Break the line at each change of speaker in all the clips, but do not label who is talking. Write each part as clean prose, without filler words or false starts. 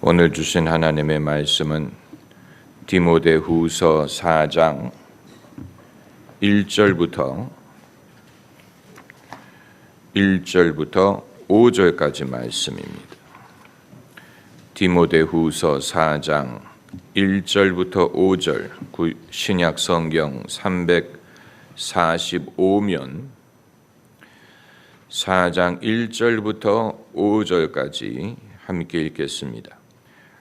오늘 주신 하나님의 말씀은 디모데후서 4장 1절부터 5절까지 말씀입니다. 디모데후서 4장 1절부터 5절, 신약 성경 345면 4장 1절부터 5절까지 함께 읽겠습니다.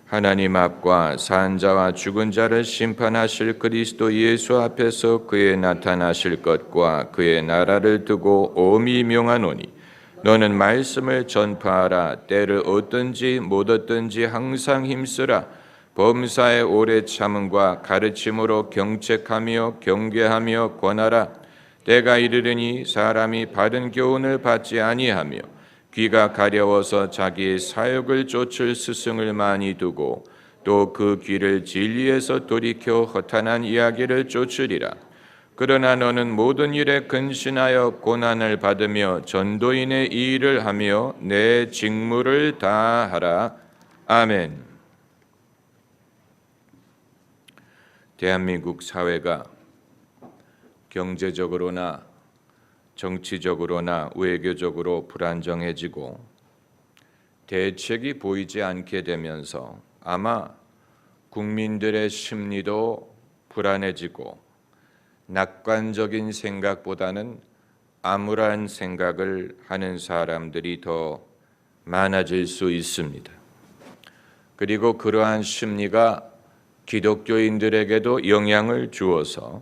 하나님 앞과 산자와 죽은 자를 심판하실 그리스도 예수 앞에서 그의 나타나실 것과 그의 나라를 두고 엄히 명하노니 너는 말씀을 전파하라. 때를 얻든지 못 얻든지 항상 힘쓰라. 범사에 오래 참음과 가르침으로 경책하며 경계하며 권하라. 때가 이르르니 사람이 바른 교훈을 받지 아니하며 귀가 가려워서 자기의 사욕을 쫓을 스승을 많이 두고 또 그 귀를 진리에서 돌이켜 허탄한 이야기를 쫓으리라. 그러나 너는 모든 일에 근신하여 고난을 받으며 전도인의 이 일을 하며 내 직무를 다하라. 아멘. 대한민국 사회가 경제적으로나 정치적으로나 외교적으로 불안정해지고 대책이 보이지 않게 되면서 아마 국민들의 심리도 불안해지고 낙관적인 생각보다는 암울한 생각을 하는 사람들이 더 많아질 수 있습니다. 그리고 그러한 심리가 기독교인들에게도 영향을 주어서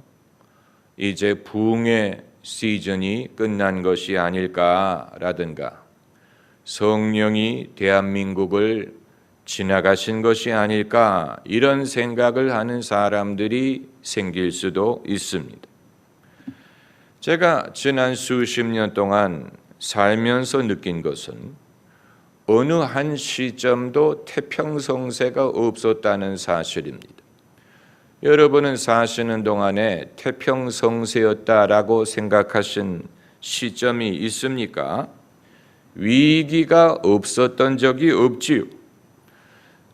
이제 부흥의 시즌이 끝난 것이 아닐까라든가 성령이 대한민국을 지나가신 것이 아닐까 이런 생각을 하는 사람들이 생길 수도 있습니다. 제가 지난 수십 년 동안 살면서 느낀 것은 어느 한 시점도 태평성세가 없었다는 사실입니다. 여러분은 사시는 동안에 태평성세였다라고 생각하신 시점이 있습니까? 위기가 없었던 적이 없지요.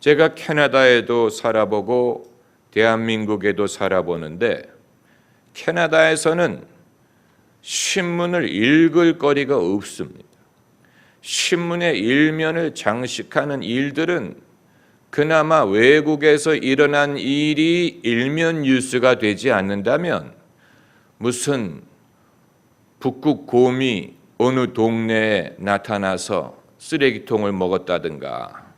제가 캐나다에도 살아보고 대한민국에도 살아보는데 캐나다에서는 신문을 읽을 거리가 없습니다. 신문의 일면을 장식하는 일들은 그나마 외국에서 일어난 일이 일면 뉴스가 되지 않는다면 무슨 북극곰이 어느 동네에 나타나서 쓰레기통을 먹었다든가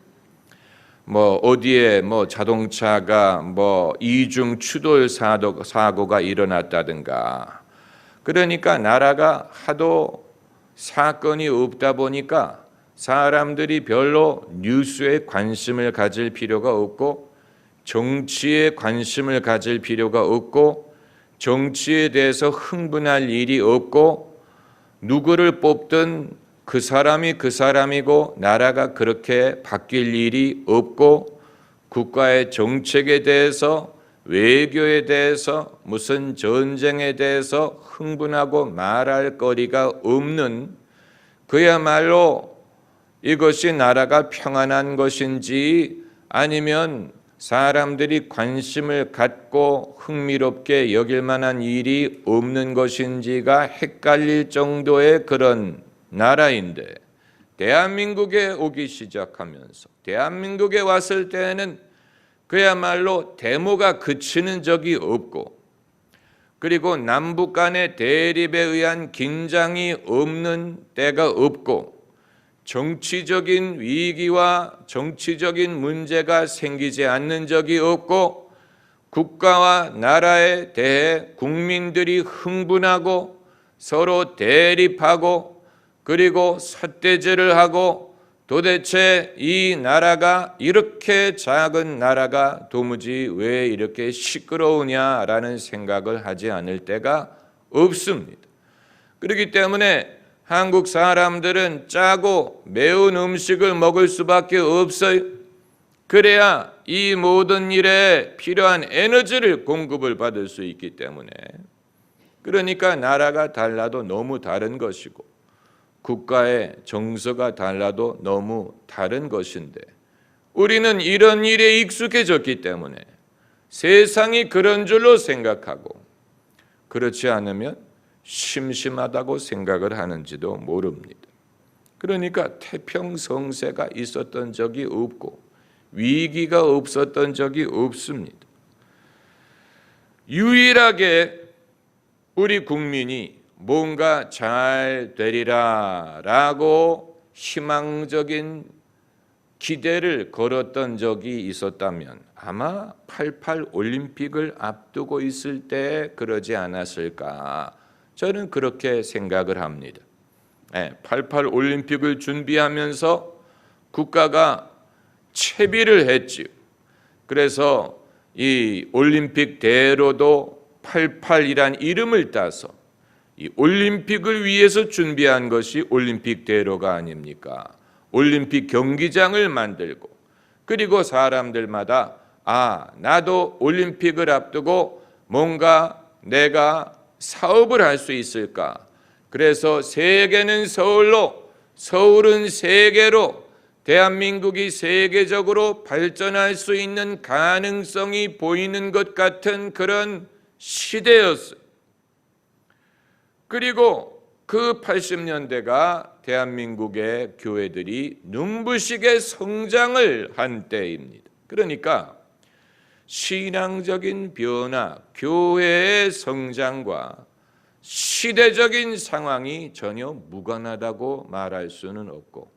어디에 자동차가 이중 추돌 사고가 일어났다든가 그러니까 나라가 하도 사건이 없다 보니까 사람들이 별로 뉴스에 관심을 가질 필요가 없고 정치에 관심을 가질 필요가 없고 정치에 대해서 흥분할 일이 없고 누구를 뽑든 그 사람이 그 사람이고 나라가 그렇게 바뀔 일이 없고 국가의 정책에 대해서 외교에 대해서 무슨 전쟁에 대해서 흥분하고 말할 거리가 없는 그야말로 이것이 나라가 평안한 것인지 아니면 사람들이 관심을 갖고 흥미롭게 여길 만한 일이 없는 것인지가 헷갈릴 정도의 그런 나라인데 대한민국에 오기 시작하면서 대한민국에 왔을 때에는 그야말로 데모가 그치는 적이 없고 그리고 남북 간의 대립에 의한 긴장이 없는 때가 없고 정치적인 위기와 정치적인 문제가 생기지 않는 적이 없고 국가와 나라에 대해 국민들이 흥분하고 서로 대립하고 그리고 삿대질을 하고 도대체 이 나라가 이렇게 작은 나라가 도무지 왜 이렇게 시끄러우냐라는 생각을 하지 않을 때가 없습니다. 그렇기 때문에 한국 사람들은 짜고 매운 음식을 먹을 수밖에 없어요. 그래야 이 모든 일에 필요한 에너지를 공급을 받을 수 있기 때문에 그러니까 나라가 달라도 너무 다른 것이고 국가의 정서가 달라도 너무 다른 것인데 우리는 이런 일에 익숙해졌기 때문에 세상이 그런 줄로 생각하고 그렇지 않으면 심심하다고 생각을 하는지도 모릅니다. 그러니까 태평성세가 있었던 적이 없고 위기가 없었던 적이 없습니다. 유일하게 우리 국민이 뭔가 잘 되리라라고 희망적인 기대를 걸었던 적이 있었다면 아마 88 올림픽을 앞두고 있을 때 그러지 않았을까, 저는 그렇게 생각을 합니다. 88 올림픽을 준비하면서 국가가 채비를 했지요. 그래서 이 올림픽 대회로도 88이란 이름을 따서 이 올림픽을 위해서 준비한 것이 올림픽 대회로가 아닙니까? 올림픽 경기장을 만들고 그리고 사람들마다 나도 올림픽을 앞두고 뭔가 내가 사업을 할 수 있을까? 그래서 세계는 서울로, 서울은 세계로, 대한민국이 세계적으로 발전할 수 있는 가능성이 보이는 것 같은 그런 시대였어요. 그리고 그 80년대가 대한민국의 교회들이 눈부시게 성장을 한 때입니다. 그러니까 신앙적인 변화, 교회의 성장과 시대적인 상황이 전혀 무관하다고 말할 수는 없고,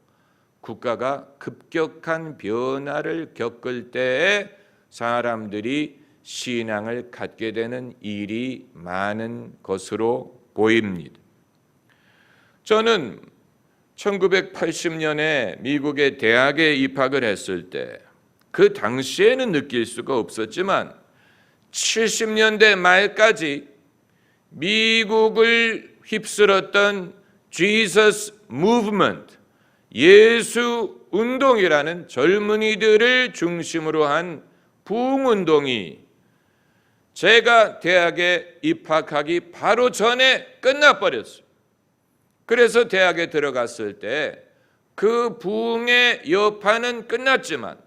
국가가 급격한 변화를 겪을 때에 사람들이 신앙을 갖게 되는 일이 많은 것으로 보입니다. 저는 1980년에 미국의 대학에 입학을 했을 때 그 당시에는 느낄 수가 없었지만 70년대 말까지 미국을 휩쓸었던 Jesus Movement, 예수 운동이라는 젊은이들을 중심으로 한 부흥운동이 제가 대학에 입학하기 바로 전에 끝나버렸어요. 그래서 대학에 들어갔을 때 그 부흥의 여파는 끝났지만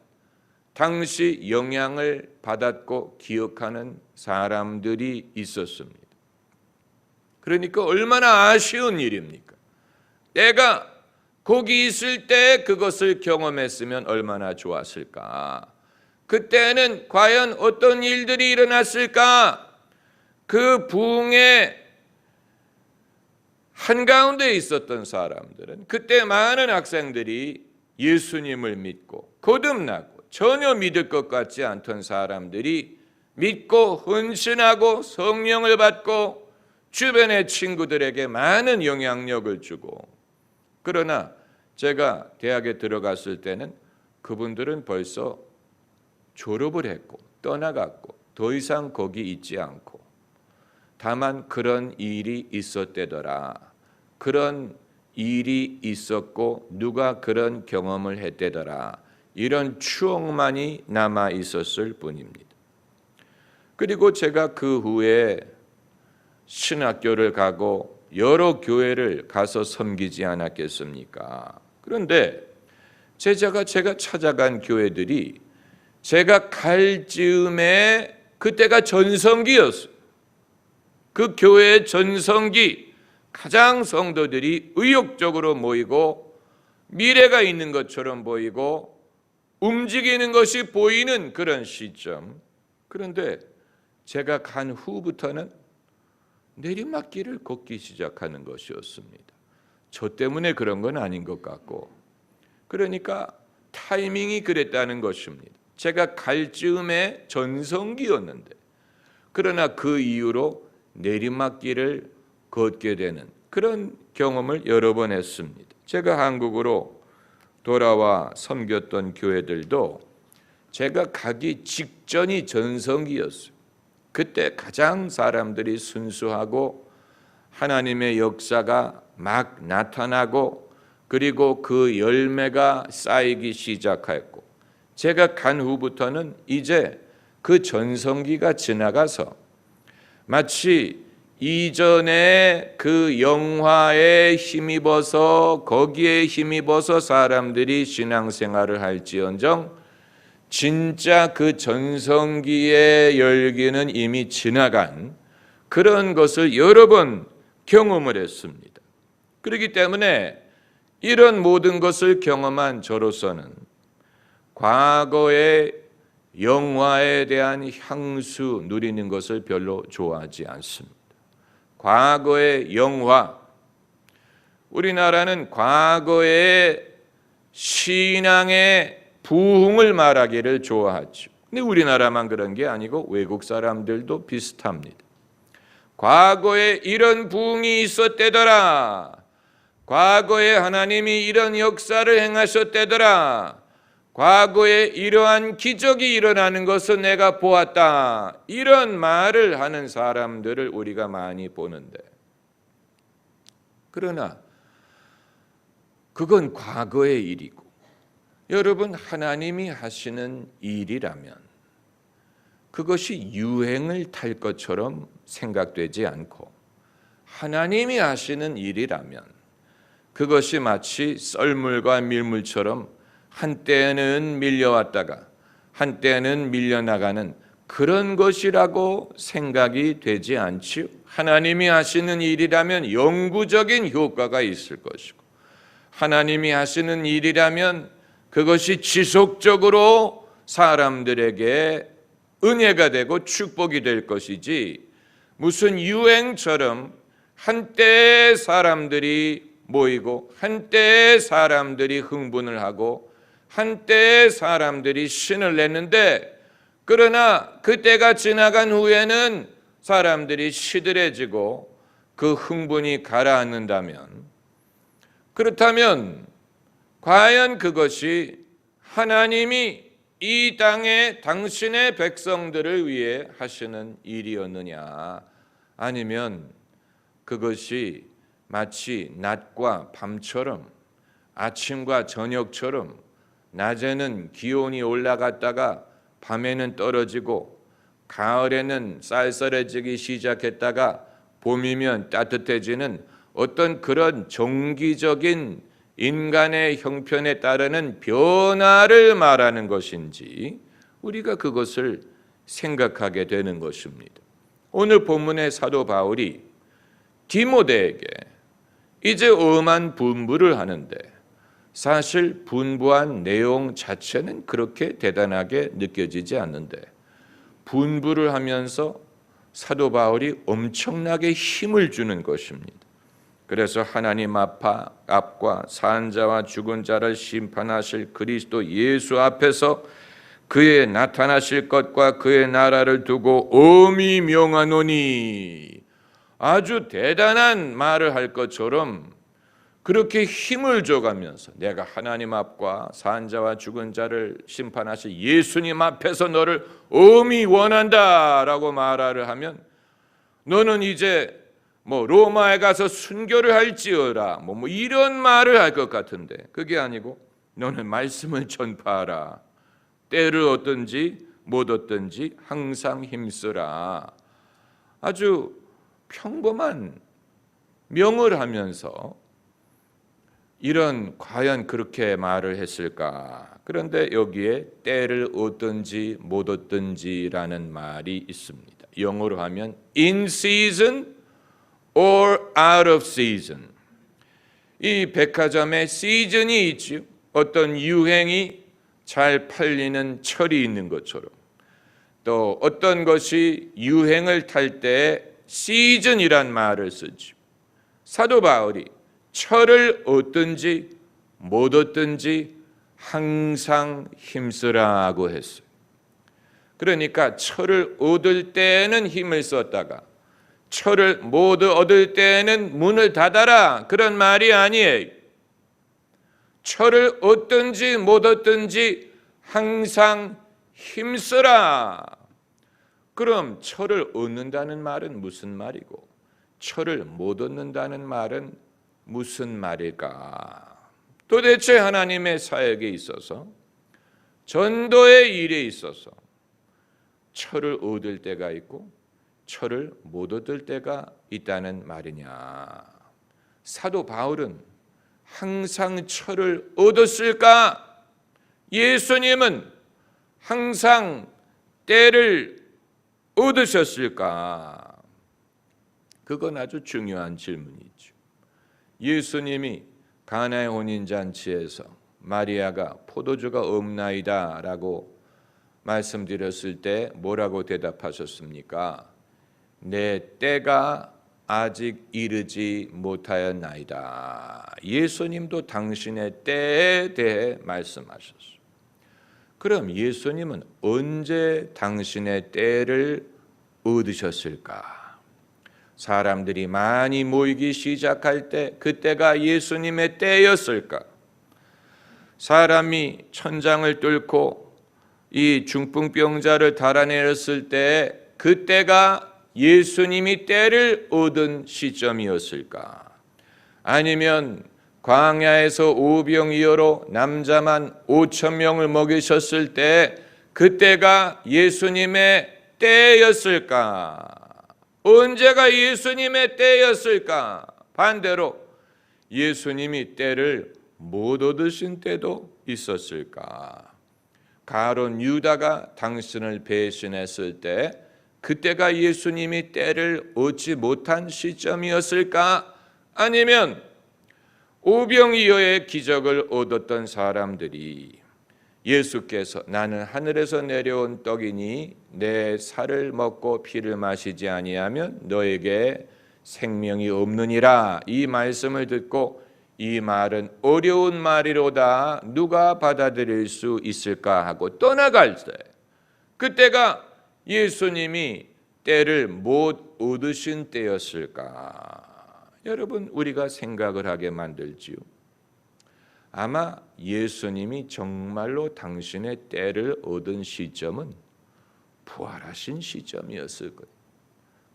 당시 영향을 받았고 기억하는 사람들이 있었습니다. 그러니까 얼마나 아쉬운 일입니까? 내가 거기 있을 때 그것을 경험했으면 얼마나 좋았을까? 그때는 과연 어떤 일들이 일어났을까? 그 부흥의 한가운데 있었던 사람들은 그때 많은 학생들이 예수님을 믿고 거듭나고 전혀 믿을 것 같지 않던 사람들이 믿고 헌신하고 성령을 받고 주변의 친구들에게 많은 영향력을 주고, 그러나 제가 대학에 들어갔을 때는 그분들은 벌써 졸업을 했고 떠나갔고 더 이상 거기 있지 않고, 다만 그런 일이 있었대더라, 그런 일이 있었고 누가 그런 경험을 했대더라, 이런 추억만이 남아 있었을 뿐입니다. 그리고 제가 그 후에 신학교를 가고 여러 교회를 가서 섬기지 않았겠습니까? 그런데 제가 찾아간 교회들이 제가 갈 즈음에 그때가 전성기였어요. 그 교회의 전성기, 가장 성도들이 의욕적으로 모이고 미래가 있는 것처럼 보이고 움직이는 것이 보이는 그런 시점. 그런데 제가 간 후부터는 내리막길을 걷기 시작하는 것이었습니다. 저 때문에 그런 건 아닌 것 같고, 그러니까 타이밍이 그랬다는 것입니다. 제가 갈 즈음에 전성기였는데, 그러나 그 이후로 내리막길을 걷게 되는 그런 경험을 여러 번 했습니다. 제가 한국으로 돌아와 섬겼던 교회들도 제가 가기 직전이 전성기였어요. 그때 가장 사람들이 순수하고 하나님의 역사가 막 나타나고 그리고 그 열매가 쌓이기 시작했고, 제가 간 후부터는 이제 그 전성기가 지나가서 마치 이전에 그 영화에 힘입어서 거기에 힘입어서 사람들이 신앙생활을 할지언정 진짜 그 전성기의 열기는 이미 지나간 그런 것을 여러 번 경험을 했습니다. 그렇기 때문에 이런 모든 것을 경험한 저로서는 과거의 영화에 대한 향수 누리는 것을 별로 좋아하지 않습니다. 과거의 영화, 우리나라는 과거의 신앙의 부흥을 말하기를 좋아하죠. 근데 우리나라만 그런 게 아니고 외국 사람들도 비슷합니다. 과거에 이런 부흥이 있었대더라. 과거에 하나님이 이런 역사를 행하셨대더라. 과거에 이러한 기적이 일어나는 것을 내가 보았다. 이런 말을 하는 사람들을 우리가 많이 보는데, 그러나 그건 과거의 일이고, 여러분, 하나님이 하시는 일이라면 그것이 유행을 탈 것처럼 생각되지 않고, 하나님이 하시는 일이라면 그것이 마치 썰물과 밀물처럼 한때는 밀려왔다가 한때는 밀려나가는 그런 것이라고 생각이 되지 않지요. 하나님이 하시는 일이라면 영구적인 효과가 있을 것이고, 하나님이 하시는 일이라면 그것이 지속적으로 사람들에게 은혜가 되고 축복이 될 것이지, 무슨 유행처럼 한때 사람들이 모이고 한때 사람들이 흥분을 하고 한때 사람들이 신을 냈는데, 그러나 그때가 지나간 후에는 사람들이 시들해지고 그 흥분이 가라앉는다면, 그렇다면 과연 그것이 하나님이 이 땅에 당신의 백성들을 위해 하시는 일이었느냐, 아니면 그것이 마치 낮과 밤처럼, 아침과 저녁처럼 낮에는 기온이 올라갔다가 밤에는 떨어지고, 가을에는 쌀쌀해지기 시작했다가 봄이면 따뜻해지는 어떤 그런 정기적인 인간의 형편에 따르는 변화를 말하는 것인지, 우리가 그것을 생각하게 되는 것입니다. 오늘 본문의 사도 바울이 디모데에게 이제 엄한 분부를 하는데, 사실 분부한 내용 자체는 그렇게 대단하게 느껴지지 않는데, 분부를 하면서 사도 바울이 엄청나게 힘을 주는 것입니다. 그래서 하나님 앞과 산자와 죽은 자를 심판하실 그리스도 예수 앞에서 그의 나타나실 것과 그의 나라를 두고 엄히 명하노니, 아주 대단한 말을 할 것처럼 그렇게 힘을 줘가면서, 내가 하나님 앞과 산자와 죽은 자를 심판하실 예수님 앞에서 너를 엄히 원한다라고 말을 하면, 너는 이제 로마에 가서 순교를 할지어라 뭐 이런 말을 할 것 같은데, 그게 아니고 너는 말씀을 전파하라. 때를 얻든지 못 얻든지 항상 힘쓰라. 아주 평범한 명을 하면서 과연 그렇게 말을 했을까? 그런데 여기에 때를 얻든지 못 얻든지라는 말이 있습니다. 영어로 하면 in season or out of season. 이 백화점에 시즌이 있죠. 어떤 유행이 잘 팔리는 철이 있는 것처럼, 또 어떤 것이 유행을 탈 때 시즌이란 말을 쓰죠. 사도 바울이 철을 얻든지 못 얻든지 항상 힘쓰라고 했어요. 그러니까 철을 얻을 때는 힘을 썼다가 철을 못 얻을 때는 문을 닫아라, 그런 말이 아니에요. 철을 얻든지 못 얻든지 항상 힘쓰라. 그럼 철을 얻는다는 말은 무슨 말이고, 철을 못 얻는다는 말은 무슨 말일까? 도대체 하나님의 사역에 있어서, 전도의 일에 있어서 철을 얻을 때가 있고 철을 못 얻을 때가 있다는 말이냐? 사도 바울은 항상 철을 얻었을까? 예수님은 항상 때를 얻으셨을까? 그건 아주 중요한 질문이죠. 예수님이 가나의 혼인잔치에서 마리아가 포도주가 없나이다 라고 말씀드렸을 때 뭐라고 대답하셨습니까? 내 때가 아직 이르지 못하였나이다. 예수님도 당신의 때에 대해 말씀하셨어요. 그럼 예수님은 언제 당신의 때를 얻으셨을까? 사람들이 많이 모이기 시작할 때 그때가 예수님의 때였을까? 사람이 천장을 뚫고 이 중풍병자를 달아내렸을 때 그때가 예수님이 때를 얻은 시점이었을까? 아니면 광야에서 오병이어로 남자만 5천 명을 먹이셨을 때 그때가 예수님의 때였을까? 언제가 예수님의 때였을까? 반대로 예수님이 때를 못 얻으신 때도 있었을까? 가룟 유다가 당신을 배신했을 때 그때가 예수님이 때를 얻지 못한 시점이었을까? 아니면 오병이어의 기적을 얻었던 사람들이 예수께서 나는 하늘에서 내려온 떡이니 내 살을 먹고 피를 마시지 아니하면 너에게 생명이 없느니라, 이 말씀을 듣고 이 말은 어려운 말이로다 누가 받아들일 수 있을까 하고 떠나갈 때 그때가 예수님이 때를 못 얻으신 때였을까? 여러분, 우리가 생각을 하게 만들지요. 아마 예수님이 정말로 당신의 때를 얻은 시점은 부활하신 시점이었을 거예요.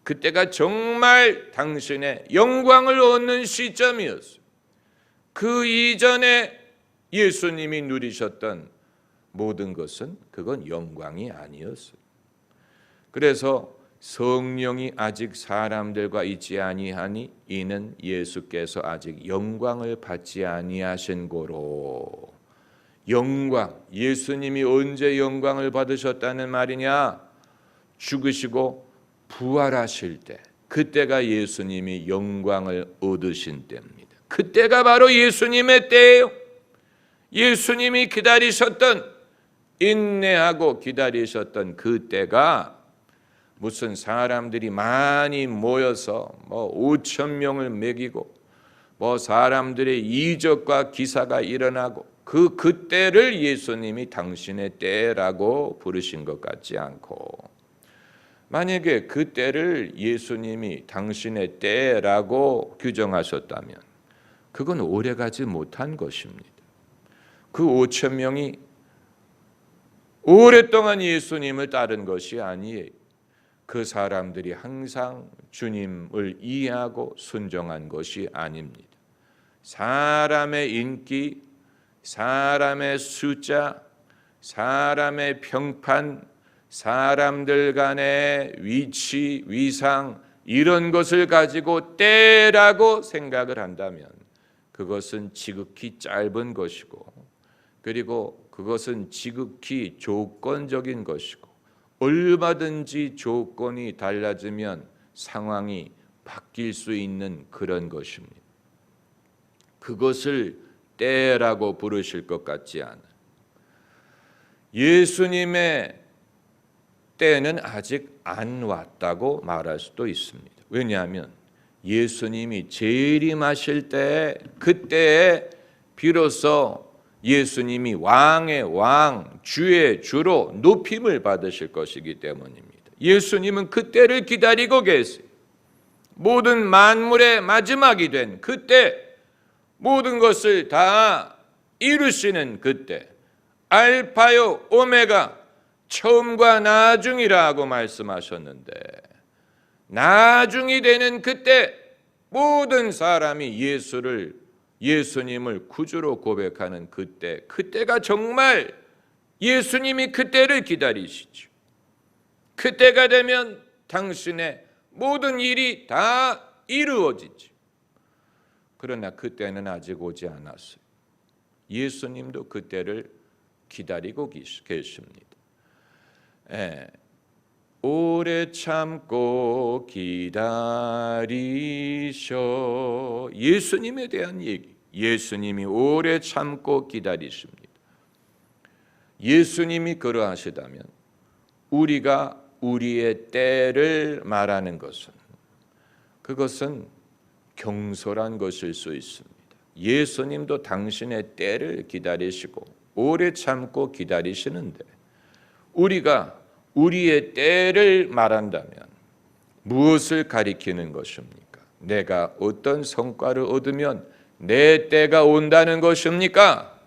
그때가 정말 당신의 영광을 얻는 시점이었어요. 그 이전에 예수님이 누리셨던 모든 것은 그건 영광이 아니었어요. 그래서 성령이 아직 사람들과 있지 아니하니 이는 예수께서 아직 영광을 받지 아니하신 고로. 영광, 예수님이 언제 영광을 받으셨다는 말이냐? 죽으시고 부활하실 때, 그때가 예수님이 영광을 얻으신 때입니다. 그때가 바로 예수님의 때예요. 예수님이 기다리셨던, 인내하고 기다리셨던 그 때가 무슨 사람들이 많이 모여서 5천 명을 먹이고 사람들의 이적과 기사가 일어나고 그때를 예수님이 당신의 때라고 부르신 것 같지 않고, 만약에 그 때를 예수님이 당신의 때라고 규정하셨다면 그건 오래가지 못한 것입니다. 그 5천 명이 오랫동안 예수님을 따른 것이 아니에요. 그 사람들이 항상 주님을 이해하고 순종한 것이 아닙니다. 사람의 인기, 사람의 숫자, 사람의 평판, 사람들 간의 위치, 위상, 이런 것을 가지고 때라고 생각을 한다면 그것은 지극히 짧은 것이고, 그리고 그것은 지극히 조건적인 것이고, 얼마든지 조건이 달라지면 상황이 바뀔 수 있는 그런 것입니다. 그것을 때라고 부르실 것 같지 않아요. 예수님의 때는 아직 안 왔다고 말할 수도 있습니다. 왜냐하면 예수님이 재림하실 때, 그때에 비로소 예수님이 왕의 왕, 주의 주로 높임을 받으실 것이기 때문입니다. 예수님은 그때를 기다리고 계세요. 모든 만물의 마지막이 된 그때, 모든 것을 다 이루시는 그때, 알파요 오메가, 처음과 나중이라고 말씀하셨는데, 나중이 되는 그때 모든 사람이 예수님을 구주로 고백하는 그때가 정말 예수님이 그때를 기다리시죠. 그때가 되면 당신의 모든 일이 다 이루어지죠. 그러나 그때는 아직 오지 않았어요. 예수님도 그때를 기다리고 계십니다. 오래 참고 기다리셔. 예수님에 대한 얘기. 예수님이 오래 참고 기다리십니다. 예수님이 그러하시다면 우리가 우리의 때를 말하는 것은 그것은 경솔한 것일 수 있습니다. 예수님도 당신의 때를 기다리시고 오래 참고 기다리시는데 우리가 우리의 때를 말한다면 무엇을 가리키는 것입니까? 내가 어떤 성과를 얻으면 내 때가 온다는 것입니까?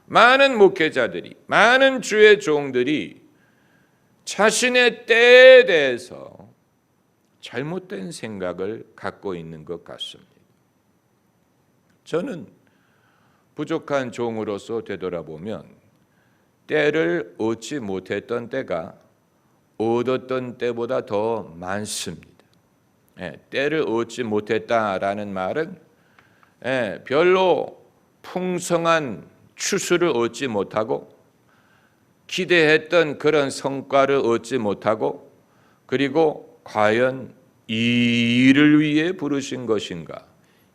많은 목회자들이, 많은 주의 종들이 자신의 때에 대해서 잘못된 생각을 갖고 있는 것 같습니다. 저는 부족한 종으로서 되돌아보면 때를 얻지 못했던 때가 얻었던 때보다 더 많습니다. 때를 얻지 못했다라는 말은 별로 풍성한 추수를 얻지 못하고 기대했던 그런 성과를 얻지 못하고 그리고 과연 이 일을 위해 부르신 것인가?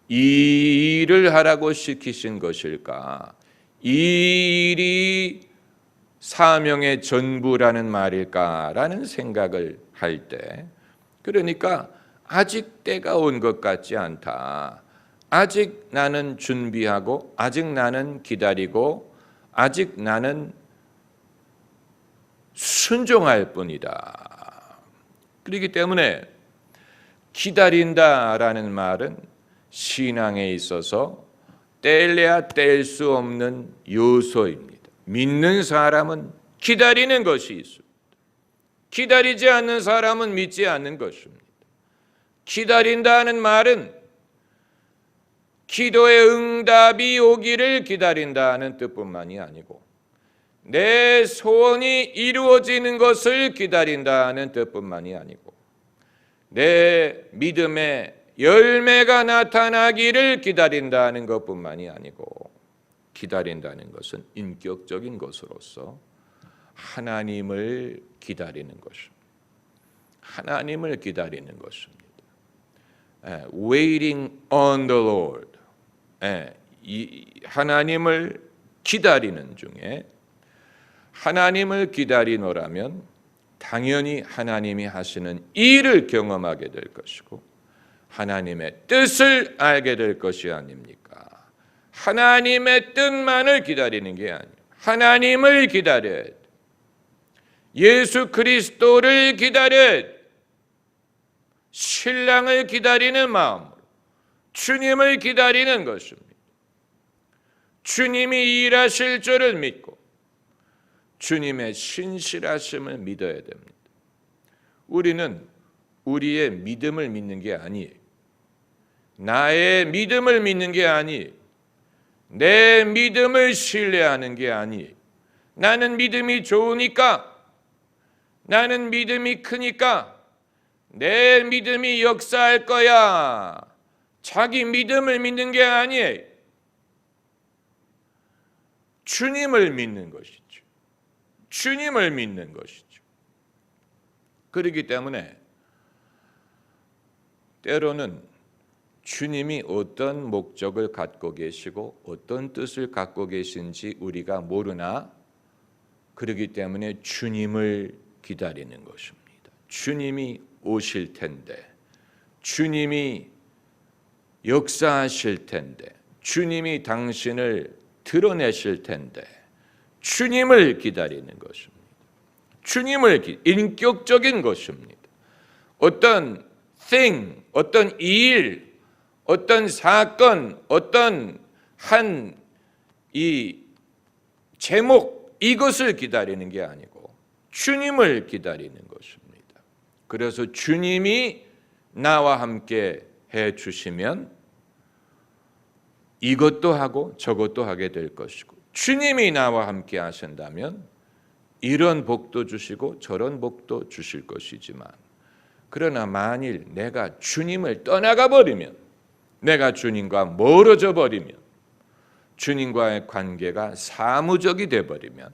이 일을 하라고 시키신 것일까? 이 일이 사명의 전부라는 말일까라는 생각을 할 때, 그러니까 아직 때가 온 것 같지 않다. 아직 나는 준비하고 아직 나는 기다리고 아직 나는 순종할 뿐이다. 그렇기 때문에 기다린다라는 말은 신앙에 있어서 뗄래야 뗄 수 없는 요소입니다. 믿는 사람은 기다리는 것이 있습니다. 기다리지 않는 사람은 믿지 않는 것입니다. 기다린다는 말은 기도의 응답이 오기를 기다린다는 뜻뿐만이 아니고 내 소원이 이루어지는 것을 기다린다는 뜻뿐만이 아니고 내 믿음의 열매가 나타나기를 기다린다는 것뿐만이 아니고 기다린다는 것은 인격적인 것으로서 하나님을 기다리는 것입니다. 하나님을 기다리는 것입니다. Waiting on the Lord. 하나님을 기다리는 중에 하나님을 기다리노라면 당연히 하나님이 하시는 일을 경험하게 될 것이고 하나님의 뜻을 알게 될 것이 아닙니까? 하나님의 뜻만을 기다리는 게 아니에요. 하나님을 기다려야 돼. 예수 그리스도를 기다려야 돼. 신랑을 기다리는 마음으로 주님을 기다리는 것입니다. 주님이 일하실 줄을 믿고 주님의 신실하심을 믿어야 됩니다. 우리는 우리의 믿음을 믿는 게 아니에요. 나의 믿음을 믿는 게 아니에요. 내 믿음을 신뢰하는 게 아니에요. 나는 믿음이 좋으니까, 나는 믿음이 크니까 내 믿음이 역사할 거야. 자기 믿음을 믿는 게 아니에요. 주님을 믿는 것이죠. 주님을 믿는 것이죠. 그렇기 때문에 때로는 주님이 어떤 목적을 갖고 계시고 어떤 뜻을 갖고 계신지 우리가 모르나 그렇기 때문에 주님을 기다리는 것입니다. 주님이 오실 텐데, 주님이 역사하실 텐데, 주님이 당신을 드러내실 텐데 주님을 기다리는 것입니다. 주님을 인격적인 것입니다. 어떤 thing, 어떤 일, 어떤 사건, 어떤 한 이 제목 이것을 기다리는 게 아니고 주님을 기다리는 것입니다. 그래서 주님이 나와 함께 해 주시면 이것도 하고 저것도 하게 될 것이고 주님이 나와 함께 하신다면 이런 복도 주시고 저런 복도 주실 것이지만 그러나 만일 내가 주님을 떠나가 버리면 내가 주님과 멀어져 버리면 주님과의 관계가 사무적이 돼 버리면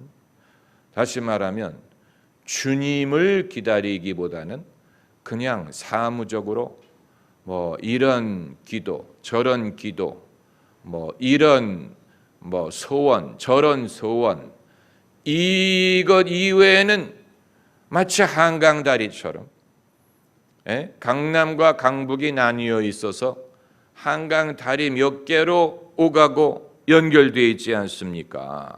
다시 말하면 주님을 기다리기보다는 그냥 사무적으로 뭐 이런 기도, 저런 기도, 뭐 이런 뭐 소원, 저런 소원, 이것 이외에는 마치 한강다리처럼 강남과 강북이 나뉘어 있어서 한강다리 몇 개로 오가고 연결되어 있지 않습니까?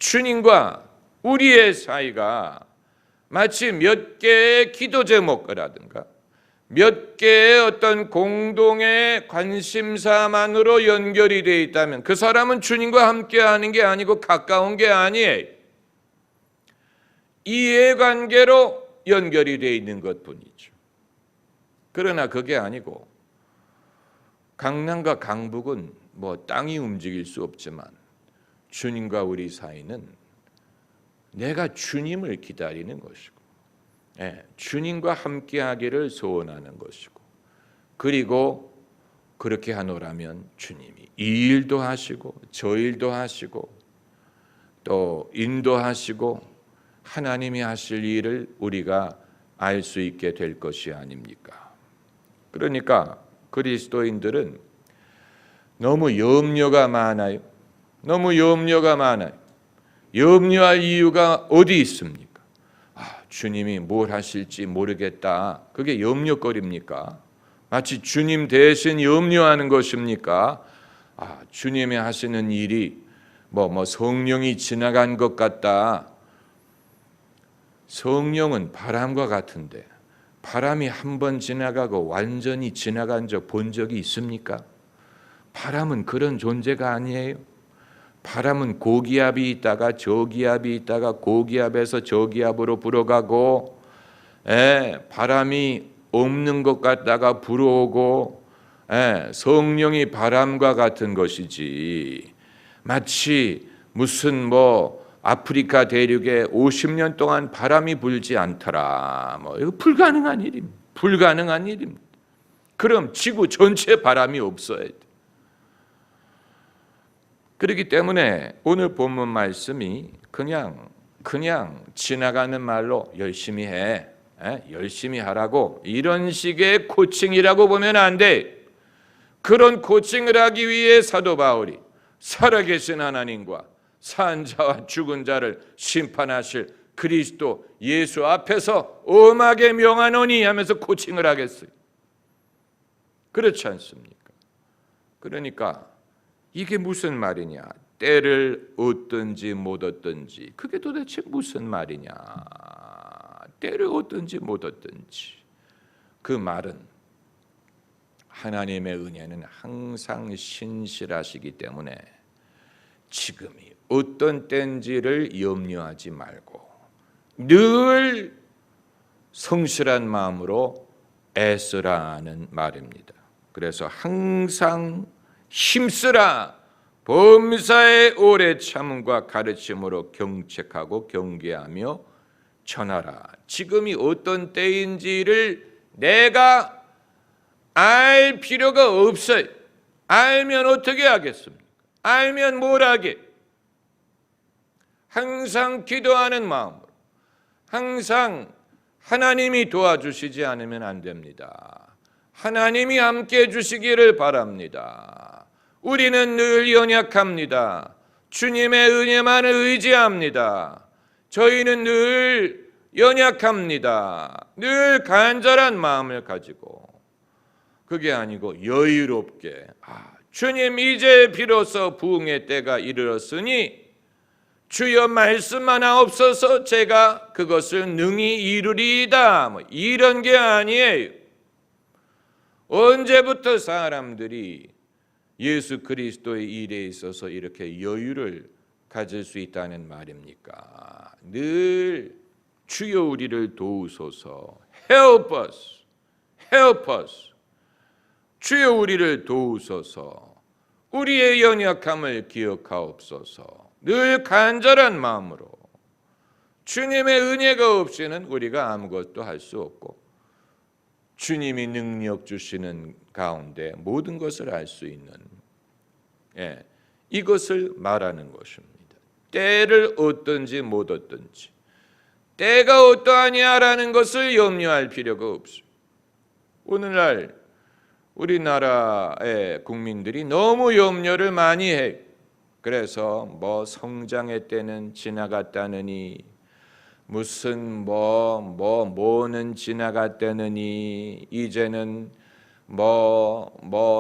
주님과 우리의 사이가 마치 몇 개의 기도 제목이라든가 몇 개의 어떤 공동의 관심사만으로 연결이 되어 있다면 그 사람은 주님과 함께하는 게 아니고 가까운 게 아니에요. 이해관계로 연결이 되어 있는 것뿐이죠. 그러나 그게 아니고 강남과 강북은 뭐 땅이 움직일 수 없지만 주님과 우리 사이는 내가 주님을 기다리는 것이고 주님과 함께하기를 소원하는 것이고 그리고 그렇게 하노라면 주님이 이 일도 하시고 저 일도 하시고 또 인도하시고 하나님이 하실 일을 우리가 알 수 있게 될 것이 아닙니까? 그러니까 그리스도인들은 너무 염려가 많아요. 너무 염려가 많아요. 염려할 이유가 어디 있습니까? 주님이 뭘 하실지 모르겠다. 그게 염려거리입니까? 마치 주님 대신 염려하는 것입니까? 주님이 하시는 일이 뭐 성령이 지나간 것 같다. 성령은 바람과 같은데 바람이 한 번 지나가고 완전히 지나간 적 본 적이 있습니까? 바람은 그런 존재가 아니에요. 바람은 고기압이 있다가 저기압이 있다가 고기압에서 저기압으로 불어가고 바람이 없는 것 같다가 불어오고 성령이 바람과 같은 것이지 마치 무슨 뭐 아프리카 대륙에 50년 동안 바람이 불지 않더라. 이거 불가능한 일입니다. 불가능한 일입니다. 그럼 지구 전체 바람이 없어야 돼. 그렇기 때문에 오늘 본문 말씀이 그냥 지나가는 말로 열심히 해, 열심히 하라고 이런 식의 코칭이라고 보면 안 돼. 그런 코칭을 하기 위해 사도 바울이 살아계신 하나님과 산 자와 죽은 자를 심판하실 그리스도 예수 앞에서 엄하게 명하노니 하면서 코칭을 하겠어요. 그렇지 않습니까? 그러니까 이게 무슨 말이냐? 때를 얻든지 못 얻든지 그게 도대체 무슨 말이냐? 때를 얻든지 못 얻든지 그 말은 하나님의 은혜는 항상 신실하시기 때문에 지금이 어떤 때인지를 염려하지 말고 늘 성실한 마음으로 애쓰라는 말입니다. 그래서 항상 힘쓰라. 범사의 오래 참음과 가르침으로 경책하고 경계하며 전하라. 지금이 어떤 때인지를 내가 알 필요가 없어요. 알면 어떻게 하겠습니까? 알면 뭘 하게? 항상 기도하는 마음으로 항상 하나님이 도와주시지 않으면 안 됩니다. 하나님이 함께해 주시기를 바랍니다. 우리는 늘 연약합니다. 주님의 은혜만을 의지합니다. 저희는 늘 연약합니다. 늘 간절한 마음을 가지고 그게 아니고 여유롭게 주님 이제 비로소 부흥의 때가 이르렀으니 주여 말씀만 없어서 제가 그것을 능히 이루리이다. 이런 게 아니에요. 언제부터 사람들이 예수 그리스도의 일에 있어서 이렇게 여유를 가질 수 있다는 말입니까? 늘 주여 우리를 도우소서. Help us. Help us. 주여 우리를 도우소서. 우리의 연약함을 기억하옵소서. 늘 간절한 마음으로 주님의 은혜가 없이는 우리가 아무것도 할 수 없고 주님이 능력 주시는 가운데 모든 것을 알 수 있는 이것을 말하는 것입니다. 때를 얻든지 못 얻든지 때가 어떠하냐라는 것을 염려할 필요가 없어요. 오늘날 우리나라의 국민들이 너무 염려를 많이 해요. 그래서 뭐 성장의 때는 지나갔다느니, 무슨 뭐는 지나갔다느니, 이제는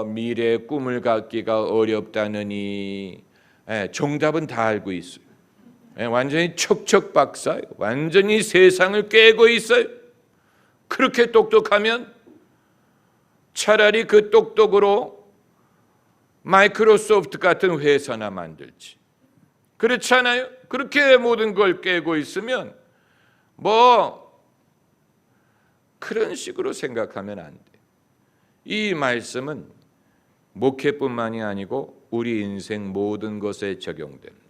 미래의 꿈을 갖기가 어렵다느니, 정답은 다 알고 있어요. 완전히 척척박사예요. 완전히 세상을 꿰고 있어요. 그렇게 똑똑하면 차라리 그 똑똑으로 마이크로소프트 같은 회사나 만들지. 그렇잖아요. 그렇게 모든 걸 꿰고 있으면 그런 식으로 생각하면 안 돼. 이 말씀은 목회뿐만이 아니고 우리 인생 모든 것에 적용됩니다.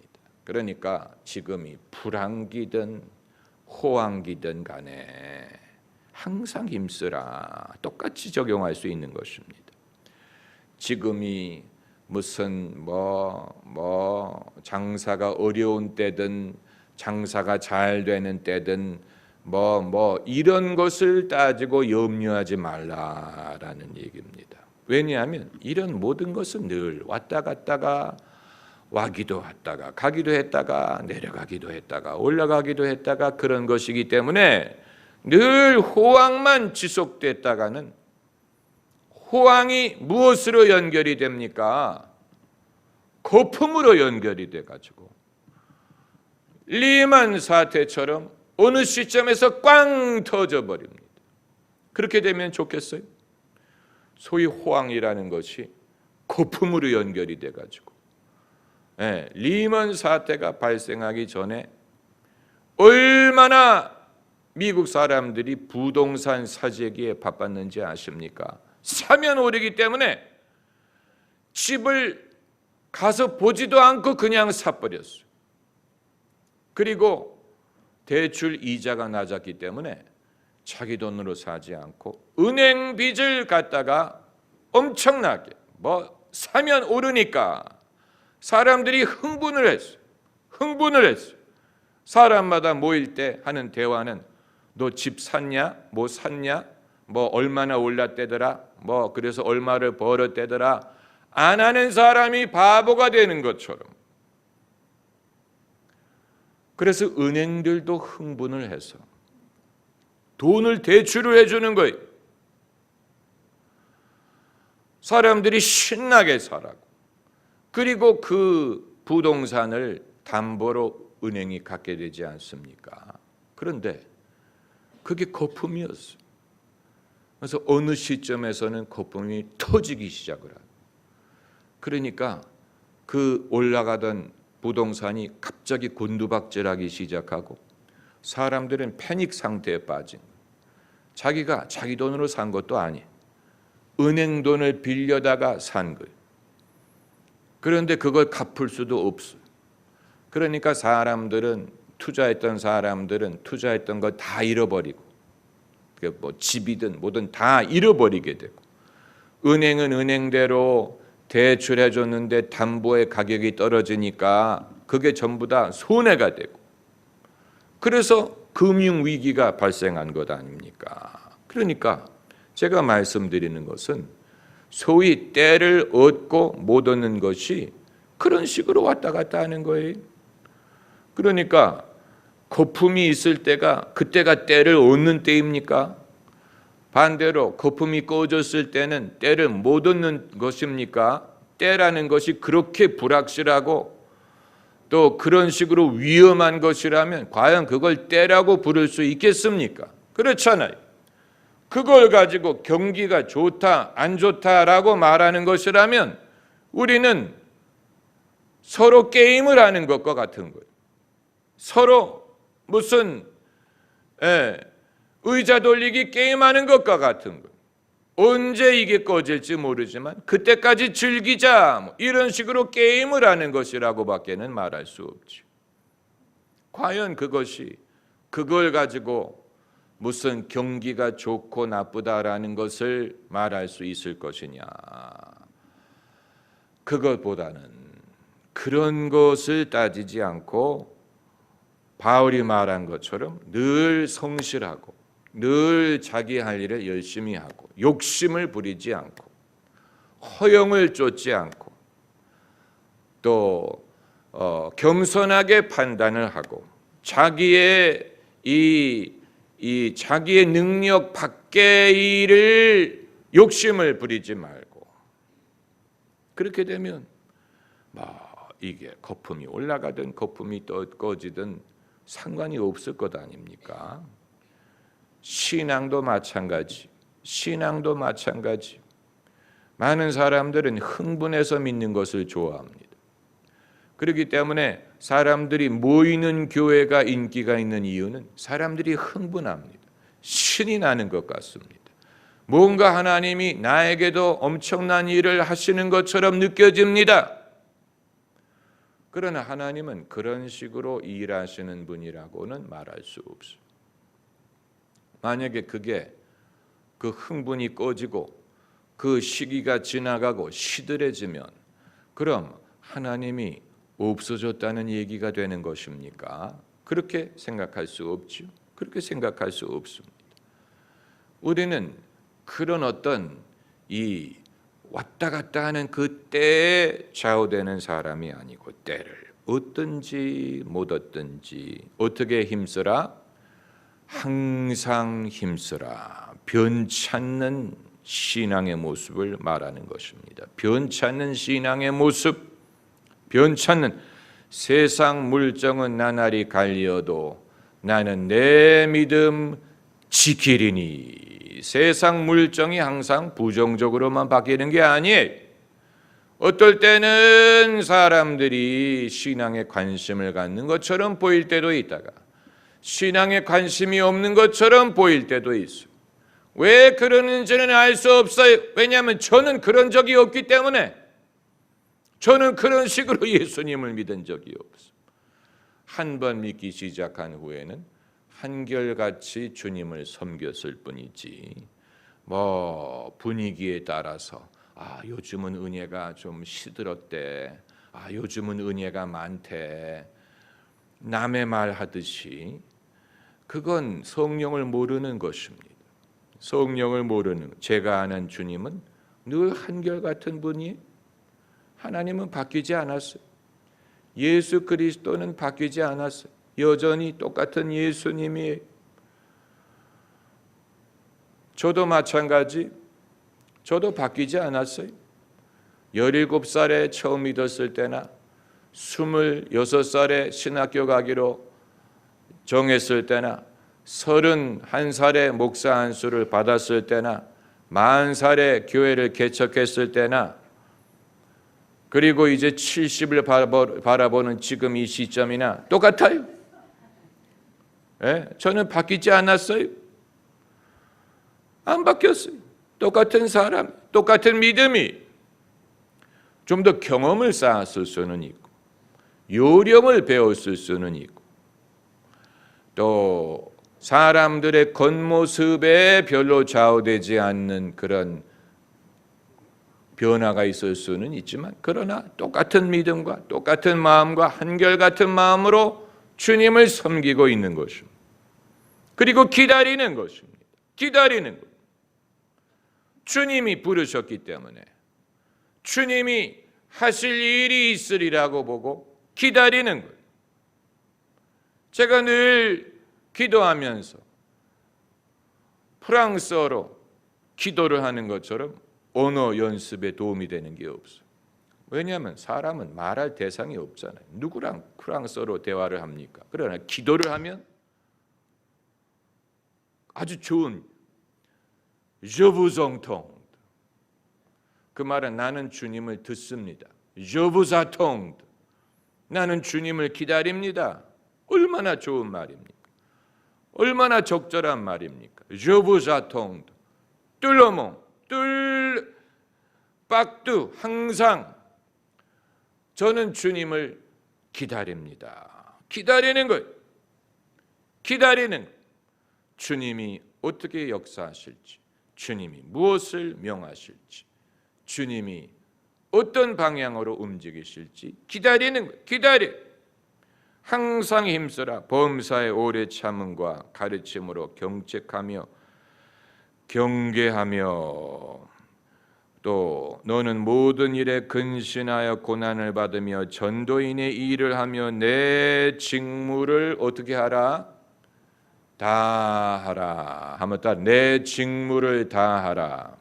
그러니까 지금이 불황기든 호황기든 간에 항상 힘쓰라. 똑같이 적용할 수 있는 것입니다. 지금이 무슨 장사가 어려운 때든 장사가 잘 되는 때든 이런 것을 따지고 염려하지 말라라는 얘기입니다. 왜냐하면 이런 모든 것은 늘 왔다 갔다가 와기도 했다가 가기도 했다가 내려가기도 했다가 올라가기도 했다가 그런 것이기 때문에 늘 호황만 지속됐다가는, 호황이 무엇으로 연결이 됩니까? 거품으로 연결이 돼가지고 리만 사태처럼 어느 시점에서 꽝 터져버립니다. 그렇게 되면 좋겠어요? 소위 호황이라는 것이 거품으로 연결이 돼가지고 리먼 사태가 발생하기 전에 얼마나 미국 사람들이 부동산 사재기에 바빴는지 아십니까? 사면 오르기 때문에 집을 가서 보지도 않고 그냥 사버렸어요. 그리고 대출 이자가 낮았기 때문에 자기 돈으로 사지 않고 은행 빚을 갖다가 엄청나게 사면 오르니까 사람들이 흥분을 했어요. 사람마다 모일 때 하는 대화는 너 집 샀냐? 뭐 샀냐? 얼마나 올랐대더라? 그래서 얼마를 벌었대더라? 안 하는 사람이 바보가 되는 것처럼. 그래서 은행들도 흥분을 해서 돈을 대출을 해주는 거예요. 사람들이 신나게 살라고. 그리고 그 부동산을 담보로 은행이 갖게 되지 않습니까? 그런데 그게 거품이었어요. 그래서 어느 시점에서는 거품이 터지기 시작을 하고, 그러니까 그 올라가던 부동산이 갑자기 곤두박질하기 시작하고 사람들은 패닉 상태에 빠진 거예요. 자기가 자기 돈으로 산 것도 아니에요. 은행 돈을 빌려다가 산 거예요. 그런데 그걸 갚을 수도 없어요. 그러니까 투자했던 사람들은 투자했던 걸 다 잃어버리고, 집이든 뭐든 다 잃어버리게 되고, 은행은 은행대로 대출해 줬는데 담보의 가격이 떨어지니까 그게 전부 다 손해가 되고, 그래서 금융위기가 발생한 것 아닙니까? 그러니까 제가 말씀드리는 것은 소위 때를 얻고 못 얻는 것이 그런 식으로 왔다 갔다 하는 거예요. 그러니까 거품이 있을 때가 그때가 때를 얻는 때입니까? 반대로 거품이 꺼졌을 때는 때를 못 얻는 것입니까? 때라는 것이 그렇게 불확실하고 또 그런 식으로 위험한 것이라면 과연 그걸 때라고 부를 수 있겠습니까? 그렇잖아요. 그걸 가지고 경기가 좋다 안 좋다라고 말하는 것이라면 우리는 서로 게임을 하는 것과 같은 거예요. 서로 무슨 의자 돌리기 게임하는 것과 같은 거예요. 언제 이게 꺼질지 모르지만 그때까지 즐기자, 이런 식으로 게임을 하는 것이라고밖에는 말할 수 없죠. 과연 그걸 가지고 무슨 경기가 좋고 나쁘다라는 것을 말할 수 있을 것이냐. 그것보다는 그런 것을 따지지 않고 바울이 말한 것처럼 늘 성실하고 늘 자기 할 일을 열심히 하고 욕심을 부리지 않고 허영을 쫓지 않고 또 겸손하게 판단을 하고 자기의 자기의 능력 밖의 일을 욕심을 부리지 말고 그렇게 되면 이게 거품이 올라가든 거품이 꺼지든 상관이 없을 것 아닙니까? 신앙도 마찬가지. 많은 사람들은 흥분해서 믿는 것을 좋아합니다. 그렇기 때문에 사람들이 모이는 교회가 인기가 있는 이유는 사람들이 흥분합니다. 신이 나는 것 같습니다. 뭔가 하나님이 나에게도 엄청난 일을 하시는 것처럼 느껴집니다. 그러나 하나님은 그런 식으로 일하시는 분이라고는 말할 수 없어요. 만약에 그게 그 흥분이 꺼지고 그 시기가 지나가고 시들해지면 그럼 하나님이 없어졌다는 얘기가 되는 것입니까? 그렇게 생각할 수 없죠. 그렇게 생각할 수 없습니다. 우리는 그런 어떤 이 왔다 갔다 하는 그 때에 좌우되는 사람이 아니고 때를 얻든지 못 얻든지 어떻게 힘쓰라? 항상 힘쓰라. 변찮는 신앙의 모습을 말하는 것입니다. 변찮는 신앙의 모습, 변찮는 세상 물정은 나날이 갈리어도 나는 내 믿음 지키리니. 세상 물정이 항상 부정적으로만 바뀌는 게 아니에요. 어떨 때는 사람들이 신앙에 관심을 갖는 것처럼 보일 때도 있다가 신앙에 관심이 없는 것처럼 보일 때도 있어요. 왜 그러는지는 알 수 없어요. 왜냐하면 저는 그런 적이 없기 때문에 저는 그런 식으로 예수님을 믿은 적이 없어요. 한 번 믿기 시작한 후에는 한결같이 주님을 섬겼을 뿐이지 분위기에 따라서 요즘은 은혜가 좀 시들었대. 요즘은 은혜가 많대. 남의 말 하듯이 그건 성령을 모르는 것입니다. 성령을 모르는 제가 아는 주님은 늘 한결같은 분이 하나님은 바뀌지 않았어요. 예수 그리스도는 바뀌지 않았어요. 여전히 똑같은 예수님이 저도 마찬가지 저도 바뀌지 않았어요. 17살에 처음 믿었을 때나 26살에 신학교 가기로 정했을 때나 31살에 목사 안수를 받았을 때나 40살에 교회를 개척했을 때나 그리고 이제 70을 바라보는 지금 이 시점이나 똑같아요. 저는 바뀌지 않았어요. 안 바뀌었어요. 똑같은 사람, 똑같은 믿음이 좀 더 경험을 쌓았을 수는 있고 요령을 배웠을 수는 있고 또 사람들의 겉모습에 별로 좌우되지 않는 그런 변화가 있을 수는 있지만 그러나 똑같은 믿음과 똑같은 마음과 한결같은 마음으로 주님을 섬기고 있는 것입니다. 그리고 기다리는 것입니다. 기다리는 것. 주님이 부르셨기 때문에 주님이 하실 일이 있으리라고 보고 기다리는 것. 제가 늘 기도하면서 프랑스어로 기도를 하는 것처럼 언어 연습에 도움이 되는 게 없어요. 왜냐하면 사람은 말할 대상이 없잖아요. 누구랑 프랑스어로 대화를 합니까? 그러나 기도를 하면 아주 좋은 Je vous entends. 그 말은 나는 주님을 듣습니다. Je vous attends. 나는 주님을 기다립니다. 얼마나 좋은 말입니까? 얼마나 적절한 말입니까? Je vous attends. 뚫러몽, 빡두 항상 저는 주님을 기다립니다. 기다리는 것. 기다리는 것. 주님이 어떻게 역사하실지, 주님이 무엇을 명하실지, 주님이 어떤 방향으로 움직이실지 기다리는 것. 기다려. 항상 힘쓰라. 범사에 오래 참음과 가르침으로 경책하며 경계하며 또 너는 모든 일에 근신하여 고난을 받으며 전도인의 일을 하며 내 직무를 어떻게 하라? 다 하라. 한번 따라 내 직무를 다 하라.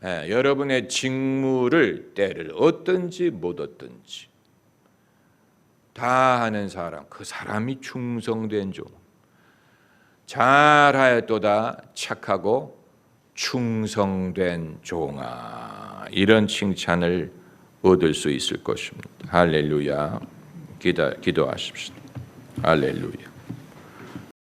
여러분의 직무를 때를 얻든지 못 얻든지 다 하는 사람, 그 사람이 충성된 종. 잘하였도다 착하고 충성된 종아, 이런 칭찬을 얻을 수 있을 것입니다. 할렐루야. 기도하십시다. 할렐루야.